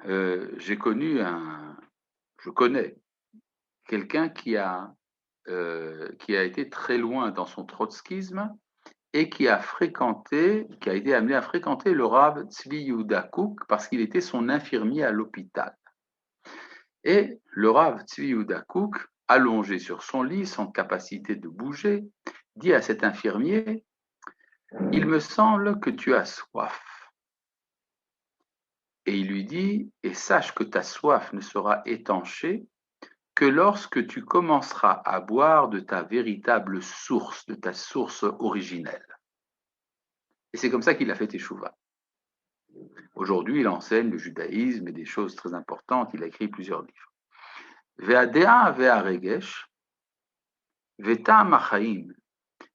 j'ai connu je connais quelqu'un qui a été très loin dans son trotskisme et qui a été amené à fréquenter le Rav Tzvi Yehuda Kook parce qu'il était son infirmier à l'hôpital. Et le Rav Tzvi Yehuda Kook, allongé sur son lit, sans capacité de bouger, dit à cet infirmier: il me semble que tu as soif. Et il lui dit: et sache que ta soif ne sera étanchée que lorsque tu commenceras à boire de ta véritable source, de ta source originelle. Et c'est comme ça qu'il a fait Teshuvah. Aujourd'hui, il enseigne le judaïsme et des choses très importantes. Il a écrit plusieurs livres. Ve'adea ve'aregesh, ve'ta'am ha'chaim,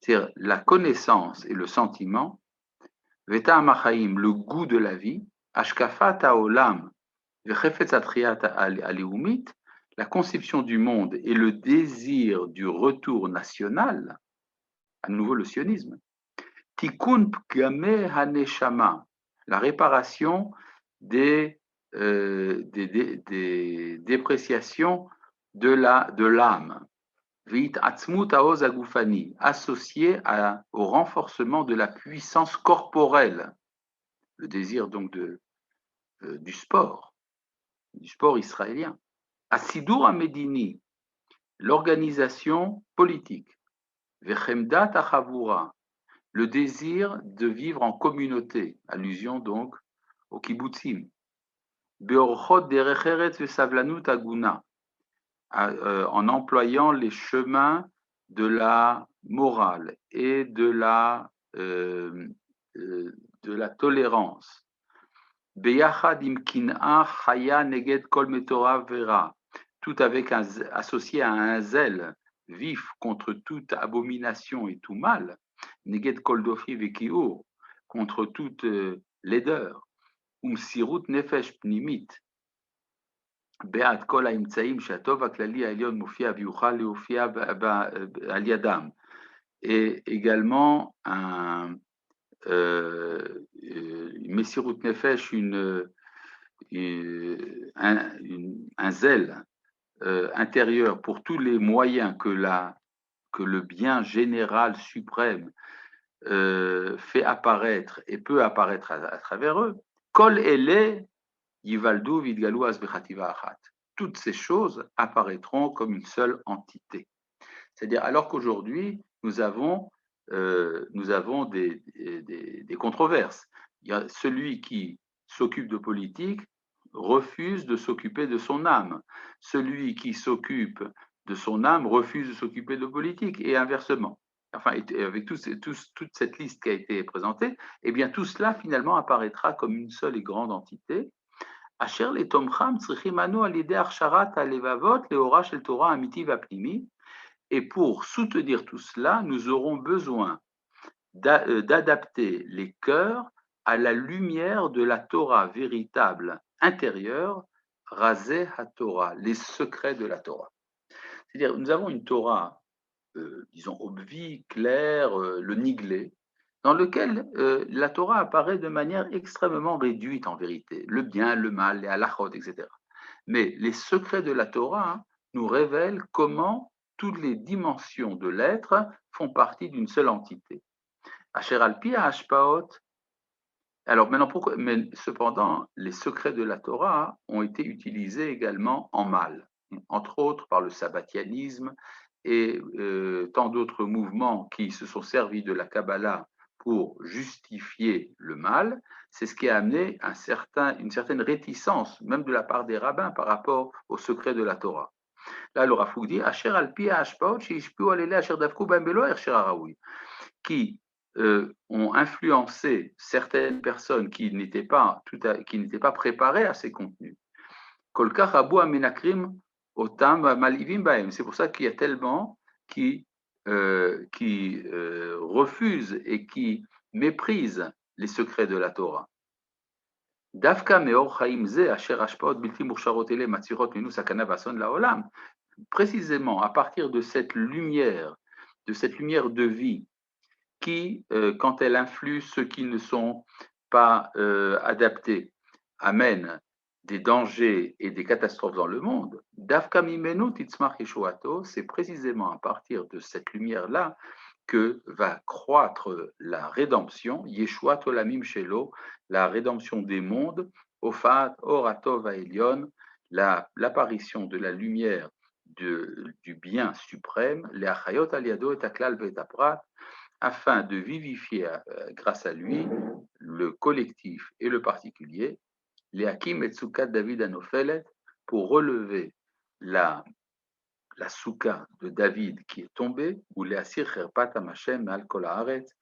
c'est-à-dire la connaissance et le sentiment, ve'ta'am ha'chaim, le goût de la vie, ashkafat ha'olam, ve'chefetz hatriat ha'leumit, la conception du monde et le désir du retour national, à nouveau le sionisme, tikkun pgame haneshama, la réparation des dépréciations de l'âme, vit atzmut haoz agufani, associé au renforcement de la puissance corporelle, le désir donc du sport israélien, asidur amedini, l'organisation politique, vechemdat achavura, le désir de vivre en communauté, allusion donc au kibbutzim, beorchot derech eretz vesavlanut aguna, en employant les chemins de la morale et de la tolérance. Beyachad im kin'a chaya neged kol metora vera, tout avec associé à un zèle vif contre toute abomination et tout mal, neged kol dofi vekiur, contre toute laideur, sirut nefesh pnimit, בעד כל האמצעים שהטוב הכללי העליון מופיע ויוכל להופיע על ידם. Et également Messirut Nefesh, un zèle intérieur pour tous les moyens que le bien général suprême fait apparaître et peut apparaître à travers eux. Kol ele Yivaldu vidgalu asbechativa achat. Toutes ces choses apparaîtront comme une seule entité. C'est-à-dire, alors qu'aujourd'hui, nous avons des controverses. Il y a celui qui s'occupe de politique refuse de s'occuper de son âme. Celui qui s'occupe de son âme refuse de s'occuper de politique, et inversement. Enfin, avec toute cette liste qui a été présentée, eh bien, tout cela finalement apparaîtra comme une seule et grande entité. Asher le tomcham tzrichim anu al yedei achsharat halevavot leora shel Torah amiti vapnimi. Et pour soutenir tout cela, nous aurons besoin d'adapter les cœurs à la lumière de la Torah véritable intérieure, Razeh HaTorah, les secrets de la Torah. C'est-à-dire, nous avons une Torah, disons, obvie, claire, le niglé, dans lequel la Torah apparaît de manière extrêmement réduite en vérité, le bien, le mal, les halachot, etc. Mais les secrets de la Torah nous révèlent comment toutes les dimensions de l'être font partie d'une seule entité. Asher alpi hashpaot. Alors maintenant, pourquoi? Mais cependant, les secrets de la Torah ont été utilisés également en mal, entre autres par le sabbatianisme et tant d'autres mouvements qui se sont servis de la Kabbalah pour justifier le mal. C'est ce qui a amené une certaine réticence, même de la part des rabbins, par rapport aux secrets de la Torah. Là, le Rafouk dit Asher alpi hashpaot sheishpiu alele asher davku b'hem belo hersher haraoui, qui ont influencé certaines personnes qui n'étaient pas préparées à ces contenus. Kolkach abu amenakrim otam malivim bahem. C'est pour ça qu'il y a tellement qui refusent et qui méprisent les secrets de la Torah. Dafka meor chaim ze asher hashpaot bilti mursharot ele matzirot minu sakana vason laolam. Précisément à partir de cette lumière de vie qui, quand elle influe ceux qui ne sont pas adaptés, amène des dangers et des catastrophes dans le monde, Dafka mimenu titzmach yeshuato, c'est précisément à partir de cette lumière-là que va croître la rédemption, Yeshuat olamim shelo, la rédemption des mondes, Ofat oratov aelion, l'apparition de la lumière du bien suprême, les achayot aliado et aklal vetaprat, afin de vivifier grâce à lui le collectif et le particulier, les hakim et Tsukat David Anofelet, pour relever la soukha de David qui est tombée, ou les asir cherpat amashem al kol haaretz,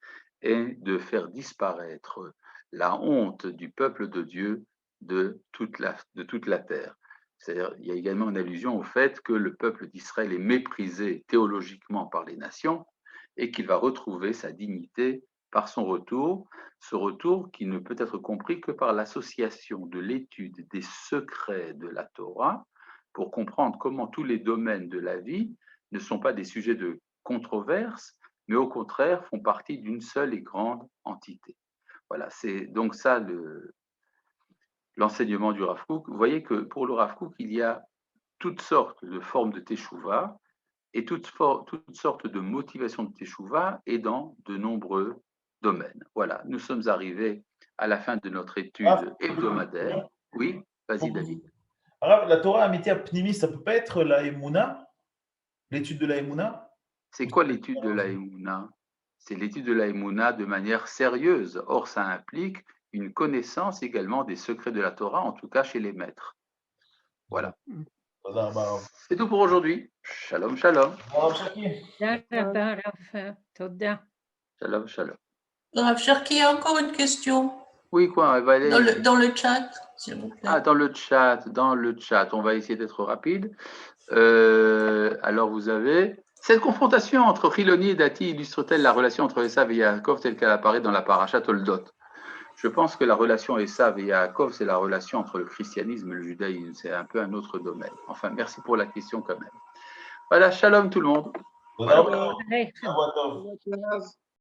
et de faire disparaître la honte du peuple de Dieu de toute la terre. C'est-à-dire, il y a également une allusion au fait que le peuple d'Israël est méprisé théologiquement par les nations et qu'il va retrouver sa dignité par son retour, ce retour qui ne peut être compris que par l'association de l'étude des secrets de la Torah pour comprendre comment tous les domaines de la vie ne sont pas des sujets de controverse, mais au contraire font partie d'une seule et grande entité. Voilà, c'est donc ça l'enseignement du Rav Kook. Vous voyez que pour le Rav Kook, il y a toutes sortes de formes de teshuva et toutes sortes de motivations de teshuva et dans de nombreux domaines. Voilà, nous sommes arrivés à la fin de notre étude hebdomadaire. Oui, vas-y David. Alors, la Torah Amitia Pnimi, ça peut pas être la Emouna, l'étude de la Emouna? C'est quoi l'étude de la Emouna? C'est l'étude de la Emouna de manière sérieuse. Or, ça implique une connaissance également des secrets de la Torah, en tout cas chez les maîtres. Voilà. C'est tout pour aujourd'hui. Shalom, shalom. Shalom, shalom. Rav Cherki, il y a encore une question. Oui, quoi, elle va aller... Dans le chat, s'il vous plaît. Ah, dans le chat. On va essayer d'être rapide. Alors, vous avez... Cette confrontation entre Chiloni et Dati illustre-t-elle la relation entre Esav et Yaakov telle qu'elle apparaît dans la paracha Toldot? Je pense que la relation Esav et Yaakov, c'est la relation entre le christianisme et le judaïsme. C'est un peu un autre domaine. Enfin, merci pour la question quand même. Voilà, shalom tout le monde. Voilà.